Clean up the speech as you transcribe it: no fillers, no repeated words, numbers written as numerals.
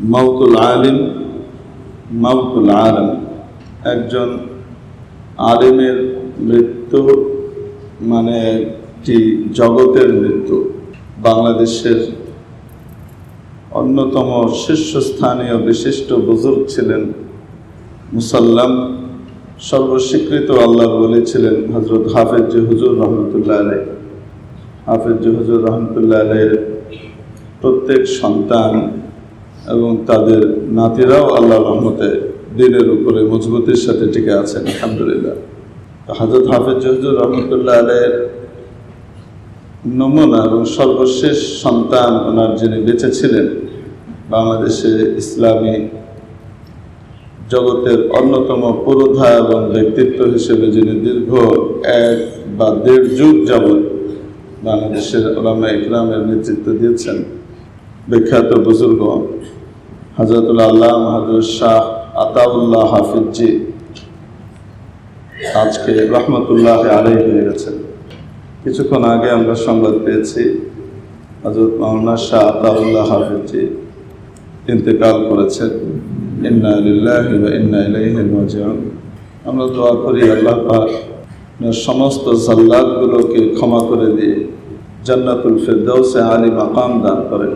মাউতুল আলিম মাউতুল আলম। একজন আলিমের মৃত্যু মানে একটি জগতের মৃত্যু। বাংলাদেশের অন্যতম শীর্ষস্থানীয় বিশিষ্ট বুজুর্গ ছিলেন, মুসাল্লাম, সর্বস্বীকৃত আল্লাহর ওলি ছিলেন হযরত হাফেজ হুজুর রহমতুল্লাহ আলাইহ। হাফেজ হুজুর রহমতুল্লাহ আলাইহির প্রত্যেক সন্তান এবং তাদের নাতিরাও আল্লাহর রহমতে দ্বীনের উপরে মজবুতির সাথে টিকে আছেন, আলহামদুলিল্লাহ। হযরত হাফেজ হুজুর রহমতুল্লাহ আলাইহির নমুনা এবং সর্বশেষ সন্তান ওনার যিনি বেঁচে ছিলেন, বাংলাদেশে ইসলামী জগতের অন্যতম পুরোধা এবং ব্যক্তিত্ব হিসেবে যিনি দীর্ঘ 1 বা 1.5 যুগ যাবৎ বাংলাদেশের উলামা ইকরামের নেতৃত্ব দিয়েছেন, বিখ্যাত বুজুর্গ হযরতুল আল্লামা হযরত শাহ আতাউল্লাহ হাফিজজি আজকে রহমতুল্লাহ আলাইহি হয়ে গেছেন। কিছুক্ষণ আগে আমরা সংবাদ পেয়েছি হযরত মাওলানা শাহ আতাউল্লাহ হাফিজজি ইন্তেকাল করেছেন। ইন্না লিল্লাহি ওয়া ইন্না ইলাইহি রাজিউন। আমরা দোয়া করি আল্লাহ পাক সমস্ত জাল্লাতগুলোকে ক্ষমা করে দিয়ে জান্নাতুল ফেরদাউসে আলী মাকাম দান করেন।